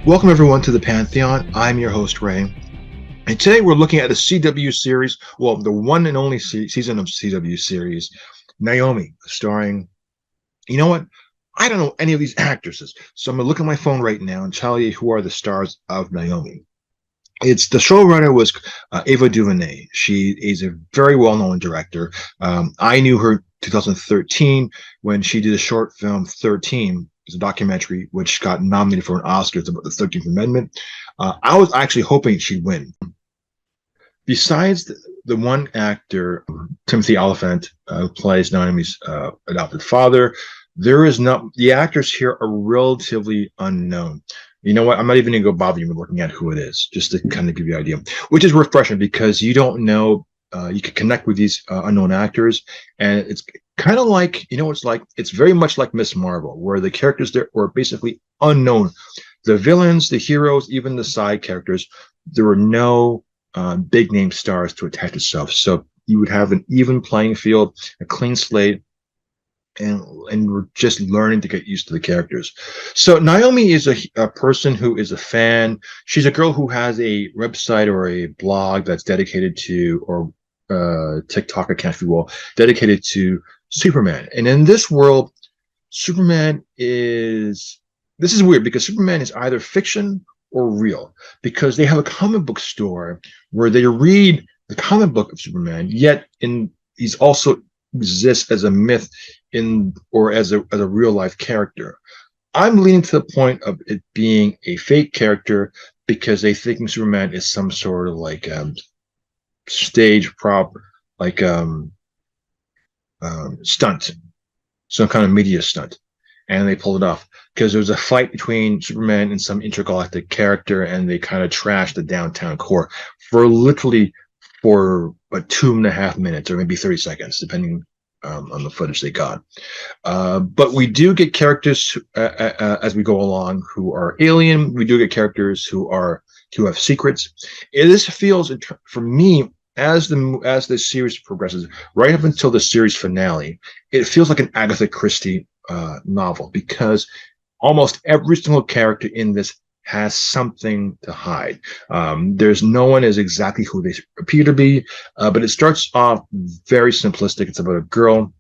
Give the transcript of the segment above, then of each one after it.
Welcome everyone to the Pantheon. I'm your host Ray, and today we're looking at a CW series, well, the one and only season of CW series, Naomi, starring, you know what? I don't know any of these actresses, so I'm gonna look at my phone right now and tell you who are the stars of Naomi. It's the showrunner was Ava DuVernay. She is a very well-known director. I knew her 2013 when she did a short film 13. It's a documentary which got nominated for an Oscar. It's about the 13th Amendment. I was actually hoping she'd win. Besides the one actor, Timothy Oliphant, who plays Naomi's adopted father, there is not, the actors here are relatively unknown. You know what? I'm not even going to go bother you with looking at who it is, just to kind of give you an idea, which is refreshing because you don't know, you can connect with these unknown actors. And it's kind of like, you know, it's like, it's very much like Miss Marvel, where the characters there were basically unknown. The villains, the heroes, even the side characters, there were no big name stars to attach itself. So you would have an even playing field, a clean slate, and we're just learning to get used to the characters. So Naomi is a person who is a fan. She's a girl who has a website or a blog that's dedicated to, or TikTok account, if you will, dedicated to Superman. And in this world, Superman is, this is weird because Superman is either fiction or real, because they have a comic book store where they read the comic book of Superman, yet he's also exists as a myth in, or as a real life character. I'm leaning to the point of it being a fake character because they think Superman is some sort of like stage prop, like stunt, some kind of media stunt, and they pulled it off because there was a fight between Superman and some intergalactic character, and they kind of trashed the downtown core for literally for about 2.5 minutes or maybe 30 seconds, depending on the footage they got. But we do get characters as we go along who are alien. We do get characters who have secrets. This feels, for me, as the series progresses, right up until the series finale, it feels like an Agatha Christie novel, because almost every single character in this has something to hide. There's no one is exactly who they appear to be, but it starts off very simplistic. It's about a girl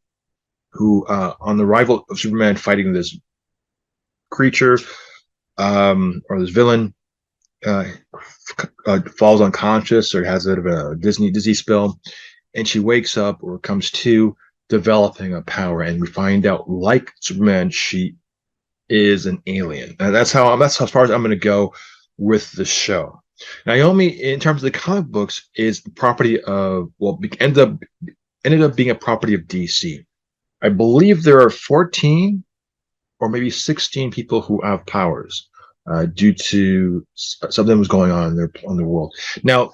who, on the arrival of Superman fighting this creature, or this villain, falls unconscious or has a bit of a disease spell, and she wakes up or comes to developing a power, and we find out, like Superman, she is an alien. And that's as far as I'm going to go with the show. Naomi, in terms of the comic books, is the property of, well, ended up being a property of DC. I believe there are 14 or maybe 16 people who have powers due to something was going on in the world. Now,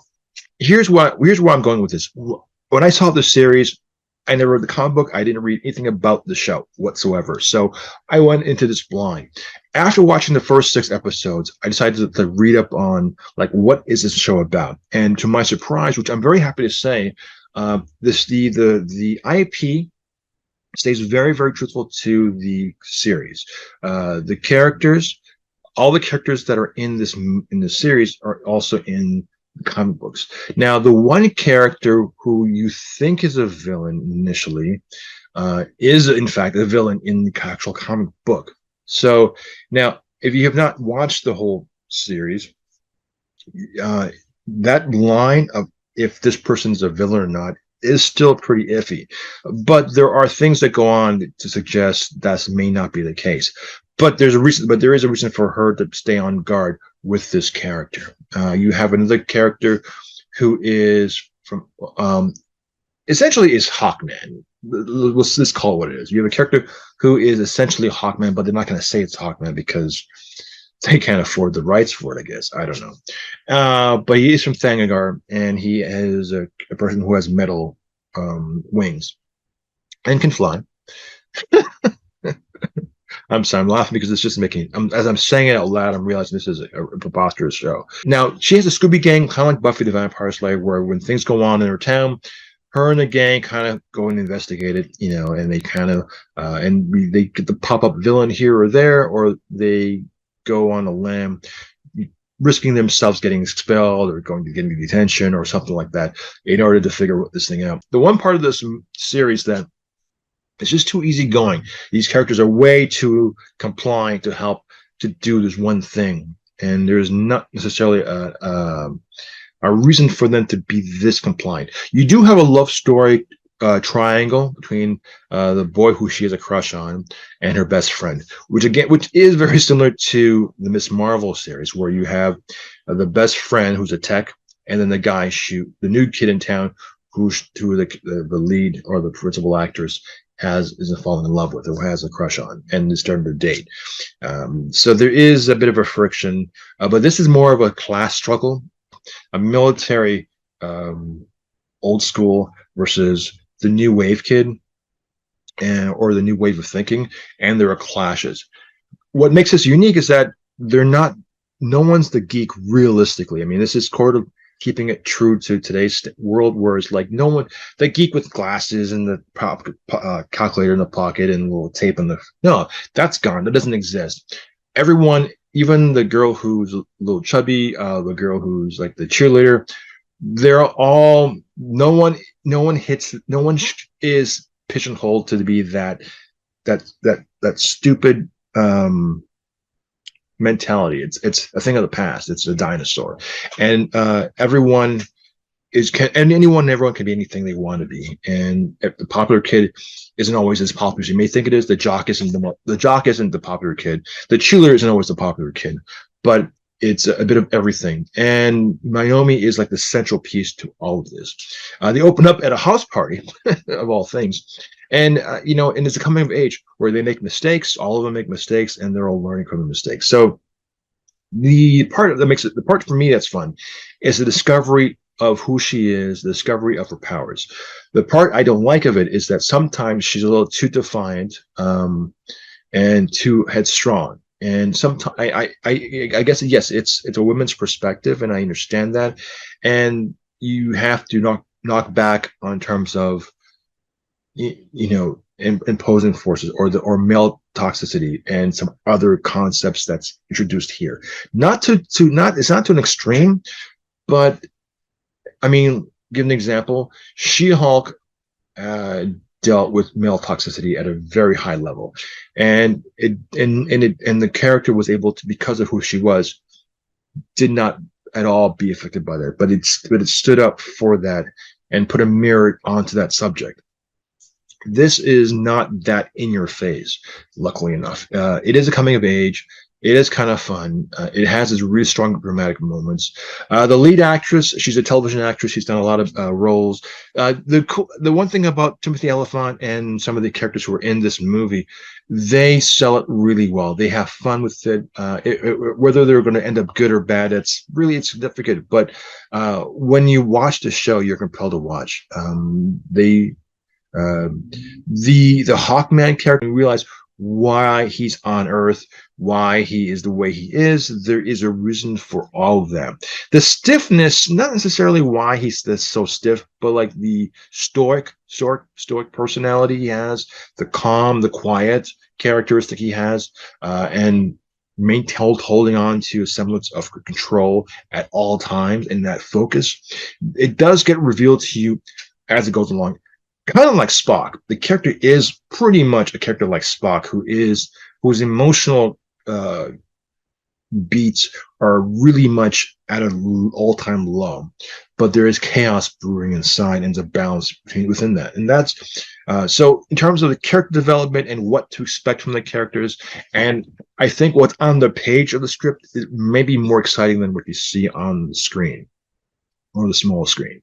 here's where I'm going with this. When I saw the series, I never read the comic book. I didn't read anything about the show whatsoever. So I went into this blind. After watching the first 6 episodes, I decided to read up on, like, what is this show about? And to my surprise, which I'm very happy to say, the IP stays very, very truthful to the series. The characters, all the characters that are in the series are also in comic books. Now, the one character who you think is a villain initially is in fact a villain in the actual comic book. So now, if you have not watched the whole series, that line of if this person's a villain or not is still pretty iffy. But there are things that go on to suggest that may not be the case. But there is a reason for her to stay on guard with this character. You have another character who is from essentially is Hawkman. Let's call it what it is. You have a character who is essentially Hawkman, but they're not going to say it's Hawkman because they can't afford the rights for it, I guess. I don't know. But he is from Thanagar, and he is a person who has metal wings and can fly. I'm sorry, I'm laughing because it's just making, as I'm saying it out loud, I'm realizing this is a preposterous show. Now, she has a Scooby gang, kind of like Buffy the Vampire Slayer, where when things go on in her town, her and the gang kind of go and investigate it, you know, and they kind of, they get the pop-up villain here or there, or they go on a limb risking themselves getting expelled or going to get into detention or something like that in order to figure this thing out. The one part of this series that it's just too easygoing. These characters are way too compliant to help to do this one thing, and there's not necessarily a reason for them to be this compliant. You do have a love story triangle between the boy who she has a crush on and her best friend, which is very similar to the Miss Marvel series, where you have the best friend who's a tech, and then the new kid in town who the lead or the principal actress isn't falling in love with or has a crush on and is starting to date. So there is a bit of a friction, but this is more of a class struggle, a military old school versus the new wave kid or the new wave of thinking, and there are clashes. What makes this unique is that they're not, no one's the geek realistically. I mean, this is sort of keeping it true to today's world, where it's like no one, the geek with glasses and the calculator in the pocket and a little tape in the, no, that's gone. That doesn't exist. Everyone, even the girl who's a little chubby, the girl who's like the cheerleader, they're all, no one is pigeonholed to be that stupid mentality. It's a thing of the past. It's a dinosaur, and everyone and everyone can be anything they want to be. And if the popular kid isn't always as popular as you may think it is, the jock isn't the popular kid. The cheerleader isn't always the popular kid, but it's a bit of everything. And Naomi is like the central piece to all of this. They open up at a house party, of all things. And, and it's a coming of age where they make mistakes. All of them make mistakes, and they're all learning from the mistakes. So the part for me that's fun is the discovery of who she is, the discovery of her powers. The part I don't like of it is that sometimes she's a little too defiant and too headstrong. And sometimes I guess, yes, it's a woman's perspective, and I understand that. And you have to knock back on terms of imposing forces or male toxicity and some other concepts that's introduced here. It's not to an extreme, but I mean, give an example. She-Hulk dealt with male toxicity at a very high level, and the character was able to, because of who she was, did not at all be affected by that. But it stood up for that and put a mirror onto that subject. This is not that in your face, luckily enough. It is a coming of age. It is kind of fun. It has its really strong dramatic moments. The lead actress, she's a television actress. She's done a lot of roles. The one thing about Timothy Olyphant and some of the characters who are in this movie, they sell it really well. They have fun with it. Whether they're going to end up good or bad, it's really insignificant. But when you watch the show, you're compelled to watch. The Hawkman character, you realize why he's on Earth, why he is the way he is. There is a reason for all of that. The stiffness, not necessarily why he's so stiff, but like the stoic personality he has, the calm, the quiet characteristic he has, and holding on to a semblance of control at all times, and that focus. It does get revealed to you as it goes along. Kind of like Spock. The character is pretty much a character like Spock, whose emotional beats are really much at an all-time low, but there is chaos brewing inside, and there's a balance within that. And that's so in terms of the character development and what to expect from the characters, and I think what's on the page of the script is maybe more exciting than what you see on the screen or the small screen.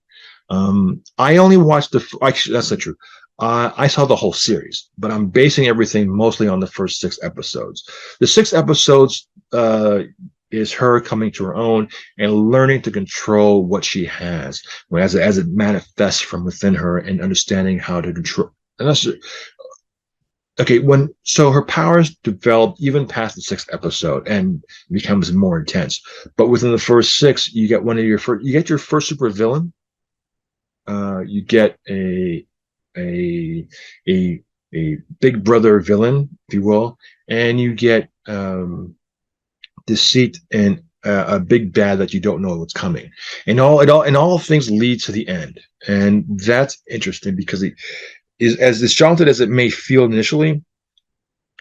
I only watched actually, that's not true. I saw the whole series, but I'm basing everything mostly on the first 6 episodes. The 6 episodes is her coming to her own and learning to control what she has as it manifests from within her, and understanding how to control. And that's okay. So her powers develop even past the 6th episode and becomes more intense. But within the first 6, you get your first super villain. You get a big brother villain, if you will, and you get deceit and a big bad that you don't know what's coming, and all things lead to the end, and that's interesting because it is as disjointed as it may feel initially.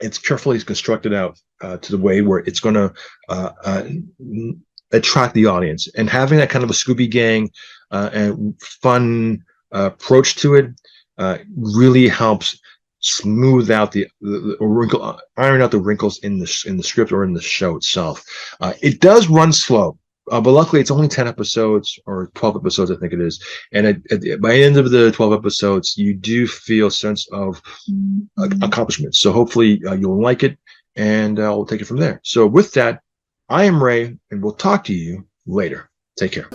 It's carefully constructed out to the way where it's going to attract the audience, and having that kind of a Scooby Gang and fun approach to it really helps smooth out the wrinkle, iron out the wrinkles in the script or in the show itself. It does run slow. But luckily, it's only 10 episodes or 12 episodes, I think it is. And by the end of the 12 episodes, you do feel a sense of accomplishment. So hopefully you'll like it, and we'll take it from there. So with that, I am Ray, and we'll talk to you later. Take care.